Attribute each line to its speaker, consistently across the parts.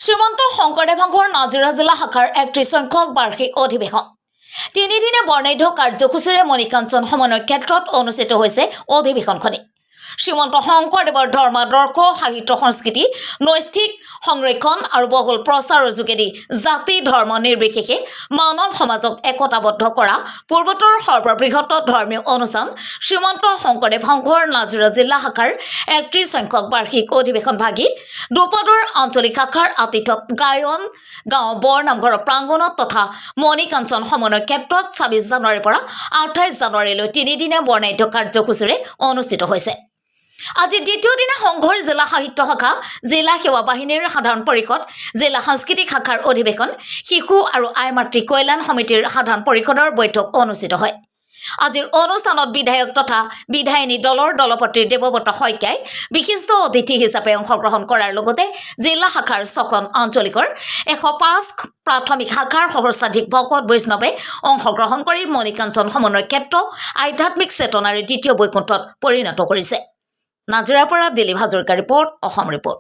Speaker 1: শ্ৰীমন্ত শংকৰদেৱ সংঘৰ নাজিৰা জিলা শাখাৰ ৩১ সংখ্যক বাৰ্ষিক অধিৱেশন তিনিদিনে বৰ্ণাঢ্য কাৰ্যসূচীৰে মণিকাঞ্চন সমন্বয় ক্ষেত্ৰত অনুষ্ঠিত হৈছে। অধিৱেশনখনি শ্ৰীমন্ত শংকৰদেৱৰ ধৰ্মাদৰ্শ, সাহিত্য, সংস্কৃতি, নৈতিক সংৰক্ষণ আৰু বহুল প্ৰচাৰৰ যোগেদি জাতি ধৰ্ম নিৰ্বিশেষে মানৱ সমাজক একতাবদ্ধ কৰা পূৰ্বতৰ সৰ্ববৃহৎ ধৰ্মীয় অনুষ্ঠান শ্ৰীমন্ত শংকৰদেৱ সংঘৰ নাজিৰা জিলা শাখাৰ ৩১ সংখ্যক বাৰ্ষিক অধিৱেশন ভাগি দুপদৰ আঞ্চলিক শাখাৰ আতিথ্যত গায়ন গাঁও বৰ নামঘৰৰ প্ৰাংগণত তথা মণিকাঞ্চন সমন্বয় ক্ষেত্ৰত ২৬ জানুৱাৰীৰ পৰা ২৮ জানুৱাৰীলৈ তিনিদিনীয়া বৰ্ণাঢ্য কাৰ্যসূচীৰে অনুষ্ঠিত হৈছে। আজি দ্বিতীয় দিনা সংঘৰ জিলা সাহিত্য শাখা, জিলা সেৱা বাহিনীৰ সাধাৰণ পৰিষদ, জিলা সাংস্কৃতিক শাখাৰ অধিৱেশন, শিশু আৰু আই মাতৃ কল্যাণ সমিতিৰ সাধাৰণ পৰিষদৰ বৈঠক অনুষ্ঠিত হয়। আজিৰ অনুষ্ঠানত বিধায়ক তথা বিধায়িনী দলৰ দলপতি দেৱব্ৰত শইকীয়াই বিশিষ্ট অতিথি হিচাপে অংশগ্ৰহণ কৰাৰ লগতে জিলা শাখাৰ ৬খন আঞ্চলিকৰ ১০৫ প্ৰাথমিক শাখাৰ সহস্ৰাধিক ভকত বৈষ্ণৱে অংশগ্ৰহণ কৰি মণিকাঞ্চন সমন্বয় ক্ষেত্ৰ আধ্যাত্মিক চেতনাৰ দ্বিতীয় বৈকুণ্ঠত পৰিণত কৰিছে। নাজিৰাৰ পৰা দিলীপ হাজৰিকাৰ ৰিপৰ্ট, অসম ৰিপৰ্ট।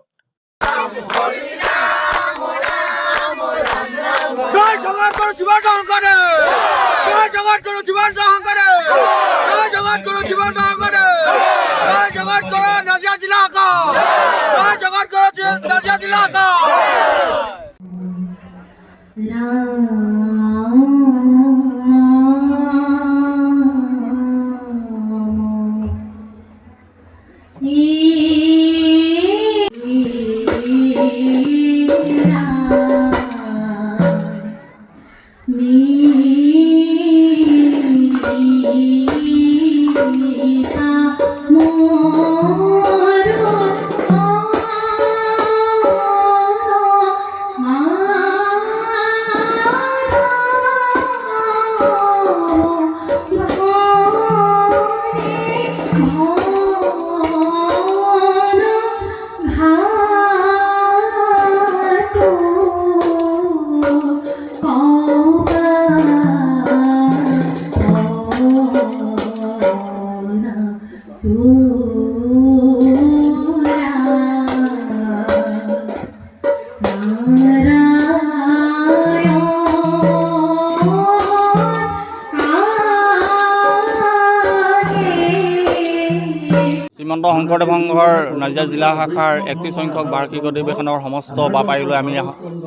Speaker 2: শ্ৰীমন্ত শংকৰদেৱ সংঘৰ নাজিৰা জিলা শাখাৰ ৩১ সংখ্যক বাৰ্ষিক অধিৱেশনৰ সমস্ত বাপাইলৈ আমি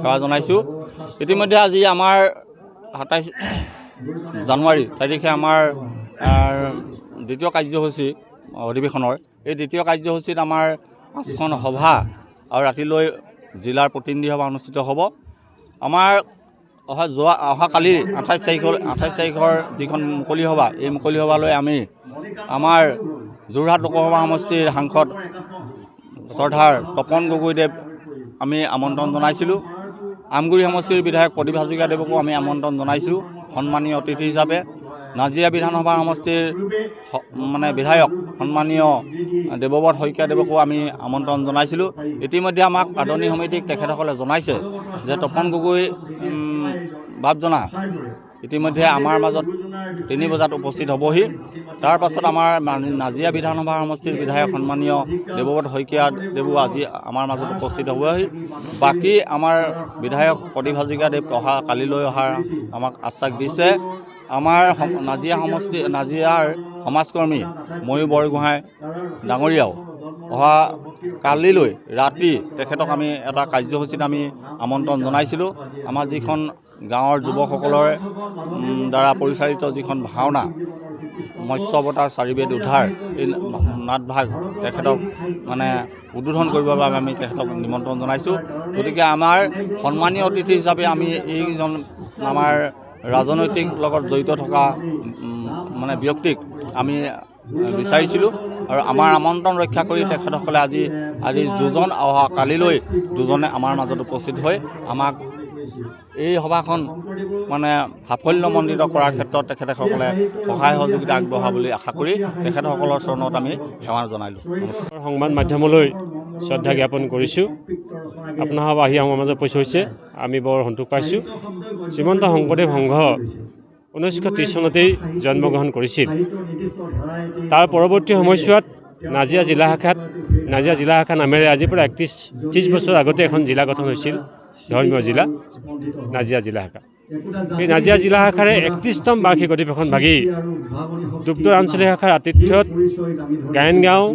Speaker 2: সেৱা জনাইছোঁ। ইতিমধ্যে আজি আমাৰ ২৭ জানুৱাৰী তাৰিখে আমাৰ দ্বিতীয় কাৰ্যসূচী অধিৱেশনৰ এই দ্বিতীয় কাৰ্যসূচীত আমাৰ ৫খন সভা আৰু ৰাতিলৈ জিলাৰ প্ৰতিনিধি সভা অনুষ্ঠিত হ'ব। আমাৰ অহাকালি ২৮ তাৰিখৰ যিখন মুকলি সভা, এই মুকলি সভালৈ আমি আমাৰ যোৰহাট লোকসভা সমষ্টিৰ সাংসদ শ্ৰদ্ধাৰ তপন গগৈদেৱ আমি আমন্ত্ৰণ জনাইছিলোঁ। আমগুৰি সমষ্টিৰ বিধায়ক প্ৰদীপ হাজৰিকাদেৱকো আমি আমন্ত্ৰণ জনাইছিলোঁ সন্মানীয় অতিথি হিচাপে। নাজিৰা বিধানসভা সমষ্টিৰ বিধায়ক সন্মানীয় দেৱব্ৰত শইকীয়াদেৱকো আমি আমন্ত্ৰণ জনাইছিলোঁ। ইতিমধ্যে আমাক আদৰণি সমিতিক তেখেতসকলে জনাইছে যে তপন গগৈ বাপজনা ইতিমধ্যে আমাৰ মাজত ৩ বজাত উপস্থিত হ'বহি। তাৰ পাছত আমাৰ নাজিৰা বিধানসভা সমষ্টিৰ বিধায়ক সন্মানীয় দেৱব্ৰত শইকীয়াদেৱো আজি আমাৰ মাজত উপস্থিত হ'বহি। বাকী আমাৰ বিধায়ক প্ৰদীপ হাজৰিকাদেৱ কালিলৈ অহাৰ আমাক আশ্বাস দিছে। আমাৰ নাজিৰাৰ সমাজকৰ্মী ময়ূৰ বৰগোহাঁই ডাঙৰীয়াও অহা কালিলৈ ৰাতি তেখেতক আমি এটা কাৰ্যসূচীত আমি আমন্ত্ৰণ জনাইছিলোঁ। আমাৰ যিখন গাঁৱৰ যুৱকসকলৰ দ্বাৰা পৰিচালিত যিখন ভাওনা মৎস্য অৱতাৰ চাৰিবেদ উদ্ধাৰ, এই নাটভাগ তেখেতক উদ্বোধন কৰিবৰ বাবে আমি তেখেতক নিমন্ত্ৰণ জনাইছোঁ। গতিকে আমাৰ সন্মানীয় অতিথি হিচাপে আমি এইজন আমাৰ ৰাজনৈতিক লগত জড়িত থকা ব্যক্তিক আমি বিচাৰিছিলোঁ আৰু আমাৰ আমন্ত্ৰণ ৰক্ষা কৰি তেখেতসকলে আজি দুজন অহা কালিলৈ দুজনে আমাৰ মাজত উপস্থিত হৈ আমাক এই সভাখন সাফল্যমণ্ডিত কৰাৰ ক্ষেত্ৰত তেখেতসকলে সহায় সহযোগিতা আগবঢ়াব বুলি আশা কৰি তেখেতসকলৰ চৰণত আমি সেৱা জনাইলোঁ।
Speaker 3: সংবাদ মাধ্যমলৈ শ্ৰদ্ধা জ্ঞাপন কৰিছোঁ। আপোনালোক আহি আমাৰ মাজত উপস্থিত হৈছে, আমি বৰ সন্তোষ পাইছোঁ। শ্ৰীমন্ত শংকৰদেৱ সংঘ 1930 চনতেই জন্মগ্ৰহণ কৰিছিল। তাৰ পৰৱৰ্তী সময়ছোৱাত নাজিৰা জিলা শাখা নামেৰে আজিৰ পৰা 30 বছৰ আগতে এখন জিলা গঠন হৈছিল। ধৰ্মীয় জিলা নাজিৰা জিলা শাখা। এই নাজিৰা জিলা শাখাৰে 31তম বাৰ্ষিক অধিৱেশন ভাগি দুগ্ধ আঞ্চলিক শাখাৰ আতিথ্যত গায়নগাঁও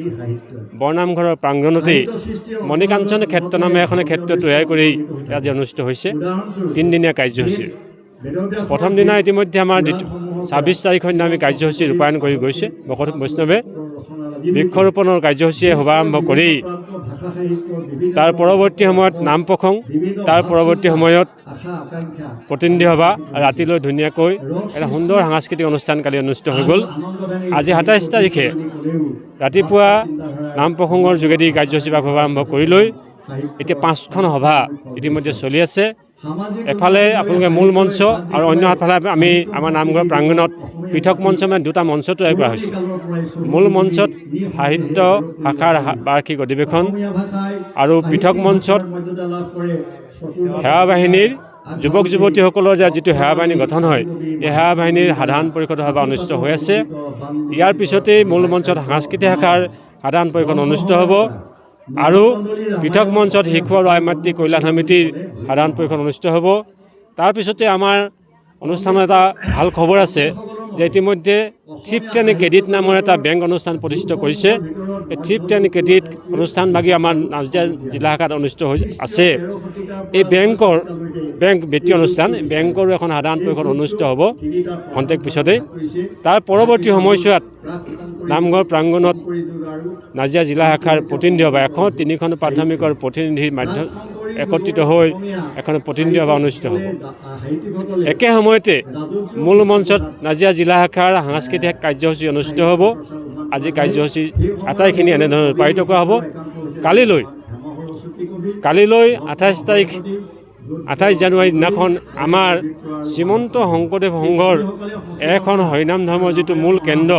Speaker 3: বৰনামঘৰৰ প্ৰাংগণতেই মণিকাঞ্চন ক্ষেত্ৰ নামে এখন ক্ষেত্ৰ তৈয়াৰ কৰি আজি অনুষ্ঠিত হৈছে 3দিনীয়া কাৰ্যসূচী। প্ৰথম দিনা ইতিমধ্যে আমাৰ 26 তাৰিখৰ দিনা আমি কাৰ্যসূচী ৰূপায়ণ কৰি গৈছে। ভকত বৈষ্ণৱে বৃক্ষৰোপণৰ কাৰ্যসূচীয়ে শুভাৰম্ভ কৰি তাৰ পৰৱৰ্তী সময়ত নাম প্ৰসংগ, তাৰ পৰৱৰ্তী সময়ত প্ৰতিনিধি সভা, ৰাতিলৈ ধুনীয়াকৈ এটা সুন্দৰ সাংস্কৃতিক অনুষ্ঠান কালি অনুষ্ঠিত হৈ গ'ল। আজি 27 তাৰিখে ৰাতিপুৱা নাম প্ৰসংগৰ যোগেদি কাৰ্যসূচীভাগ শুভাৰম্ভ কৰি লৈ এতিয়া 5খন সভা ইতিমধ্যে চলি আছে। এফালে আপোনালোকে মূল মঞ্চ আৰু অন্য ফালে আমি আমাৰ নামঘৰ প্ৰাংগণত পৃথক মঞ্চ মানে 2টা মঞ্চ তৈয়াৰ কৰা হৈছে। মূল মঞ্চত সাহিত্য শাখাৰ বাৰ্ষিক অধিৱেশন আৰু পৃথক মঞ্চত সেৱা বাহিনীৰ যুৱক যুৱতীসকলৰ যিটো সেৱা বাহিনী গঠন হয়, এই সেৱা বাহিনীৰ সাধাৰণ পৰিষদৰ সভা অনুষ্ঠিত হৈ আছে। ইয়াৰ পিছতেই মূল মঞ্চত সাংস্কৃতিক শাখাৰ সাধাৰণ পৰিষদ অনুষ্ঠিত হ'ব আৰু পৃথক মঞ্চত শিশু আৰু আই মাতৃ কল্যাণ সমিতিৰ সাধাৰণ পৰিষদ অনুষ্ঠিত হ'ব। তাৰপিছতে আমাৰ অনুষ্ঠানৰ এটা ভাল খবৰ আছে যে ইতিমধ্যে থ্ৰিফ্ট এণ্ড ক্ৰেডিট নামৰ এটা বেংক অনুষ্ঠান প্ৰতিষ্ঠিত কৰিছে। এই থ্ৰিফ্ট এণ্ড ক্ৰেডিট অনুষ্ঠানভাগি আমাৰ নাজিৰা জিলা শাখাত অনুষ্ঠিত হৈ আছে। এই বেংক বৃত্তি অনুষ্ঠান বেংকৰো এখন সাধাৰণ পৰিষদ অনুষ্ঠিত হ'ব খন্তেক পিছতেই। তাৰ পৰৱৰ্তী সময়ছোৱাত নামঘৰ প্ৰাংগণত নাজিৰা জিলা শাখাৰ প্ৰতিনিধি সভা 103খন প্ৰাথমিকৰ প্ৰতিনিধিৰ মাধ্যম একত্ৰিত হৈ এখন প্ৰতিনিধি সভা অনুষ্ঠিত হ'ব। একে সময়তে মূল মঞ্চত নাজিৰা জিলা শাখাৰ সাংস্কৃতিক কাৰ্যসূচী অনুষ্ঠিত হ'ব। আজি কাৰ্যসূচী আটাইখিনি এনেধৰণে ৰূপায়িত কৰা হ'ব। কালিলৈ 28 জানুৱাৰী দিনাখন আমাৰ শ্ৰীমন্ত শংকৰদেৱ সংঘৰ এখন হৰিনাম ধৰ্মৰ যিটো মূল কেন্দ্ৰ,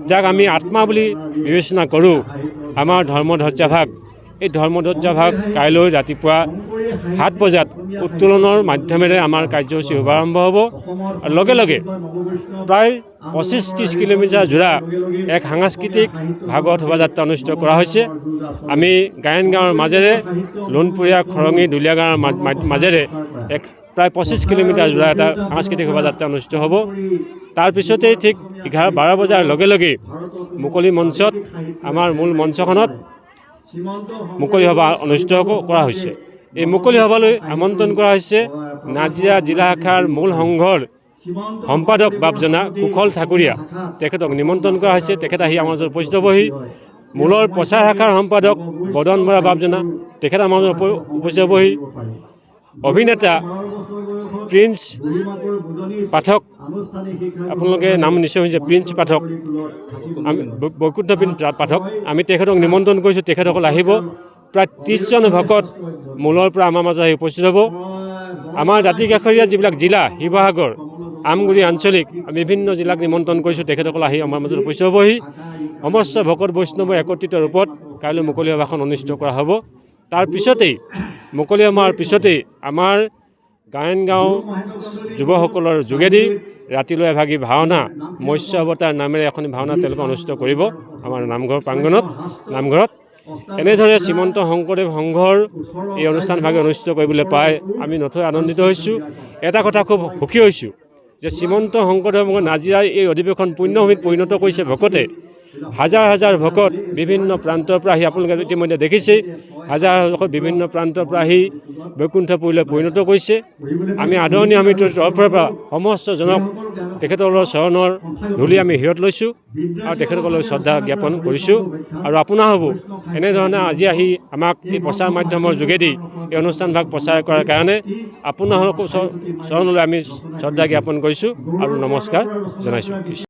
Speaker 3: যাক আমি আত্মা বুলি বিবেচনা কৰোঁ, আমাৰ ধৰ্মধ্বজাভাগ, এই ধৰ্মধ্বজাভাগ কাইলৈ ৰাতিপুৱা 7 বজাত উত্তোলনৰ মাধ্যমেৰে আমাৰ কাৰ্যসূচী শুভাৰম্ভ হ'ব। আৰু লগে লগে প্ৰায় 25-30 কিলোমিটাৰ জোৰা এক সাংস্কৃতিক ভাগৱত শোভাযাত্ৰা অনুষ্ঠিত কৰা হৈছে। আমি গায়নগাঁৱৰ মাজেৰে লোণপুৰীয়া খৰঙী দুলীয়া গাঁৱৰ মাজেৰে এক প্ৰায় 25 কিলোমিটাৰ জোৰা এটা সাংস্কৃতিক শোভাযাত্ৰা অনুষ্ঠিত হ'ব। তাৰপিছতেই ঠিক 11-12 বজাৰ লগে লগে মুকলি মঞ্চত আমাৰ মূল মঞ্চখনত মুকলি সভা অনুষ্ঠিত কৰা হৈছে। এই মুকলি সভালৈ আমন্ত্ৰণ কৰা হৈছে নাজিৰা জিলা শাখাৰ মূল সংঘৰ সম্পাদক বাপজনা কুশল ঠাকুৰীয়া, তেখেতক নিমন্ত্ৰণ কৰা হৈছে। তেখেত আহি আমাৰ মাজত উপস্থিত হ'বহি। মূলৰ প্ৰচাৰ শাখাৰ সম্পাদক বদন বৰা বাপজনা, তেখেত আমাৰ মাজত উপস্থিত হ'বহি। অভিনেতা প্ৰিন্স পাঠক, আপোনালোকে নাম নিশ্চয় শুনিছে, প্ৰিন্স পাঠক, আমি বৈকুণ্ঠ প্ৰিন্স পাঠক, আমি তেখেতক নিমন্ত্ৰণ কৰিছোঁ। তেখেতসকল আহিব। প্ৰায় 30জন ভকত মূলৰ পৰা আমাৰ মাজত আহি উপস্থিত হ'ব। আমাৰ দাঁতিকাষৰীয়া যিবিলাক জিলা, শিৱসাগৰ, আমগুৰি আঞ্চলিক, বিভিন্ন জিলাক নিমন্ত্ৰণ কৰিছোঁ। তেখেতসকল আহি আমাৰ মাজত উপস্থিত হ'বহি। সমস্ত ভকত বৈষ্ণৱ একত্ৰিত ৰূপত কাইলৈ মুকলি সভাখন অনুষ্ঠিত কৰা হ'ব। তাৰ পিছতেই মুকলি সভাৰ পিছতেই আমাৰ গায়নগাঁও যুৱসকলৰ যোগেদি ৰাতিলৈ এভাগি ভাওনা, মৎস্য অৱতাৰ নামেৰে এখন ভাওনা তেওঁলোকে অনুষ্ঠিত কৰিব আমাৰ নামঘৰ প্ৰাংগণত, নামঘৰত। এনেদৰে শ্ৰীমন্ত শংকৰদেৱ সংঘৰ এই অনুষ্ঠানভাগে অনুষ্ঠিত কৰিবলৈ পাই আমি নথৈ আনন্দিত হৈছোঁ। এটা কথা খুব সুখী হৈছোঁ যে শ্ৰীমন্ত শংকৰদেৱ সংঘৰ নাজিৰাৰ এই অধিৱেশন পুণ্যভূমিত পৰিণত কৰিছে ভকতে। হাজাৰ হাজাৰ ভকত বিভিন্ন প্ৰান্তৰ পৰা আহি, আপোনালোকে ইতিমধ্যে দেখিছেই, হাজাৰ ভকত বিভিন্ন প্ৰান্তৰ পৰা আহি বৈকুণ্ঠপুৰীলৈ পৰিণত কৰিছে। আমি আদৰণীয় সমিতিৰ তৰফৰ পৰা সমস্তজনক তেখেতসকলৰ চৰণৰ ধূলি আমি শিৰত লৈছোঁ আৰু তেখেতসকলক শ্ৰদ্ধা জ্ঞাপন কৰিছোঁ। আৰু আপোনাৰ হ'ব এনেধৰণে আজি আহি আমাক এই প্ৰচাৰ মাধ্যমৰ যোগেদি এই অনুষ্ঠানভাগ প্ৰচাৰ কৰাৰ কাৰণে আপোনালোকৰ চৰণলৈ আমি শ্ৰদ্ধা জ্ঞাপন কৰিছোঁ আৰু নমস্কাৰ জনাইছোঁ।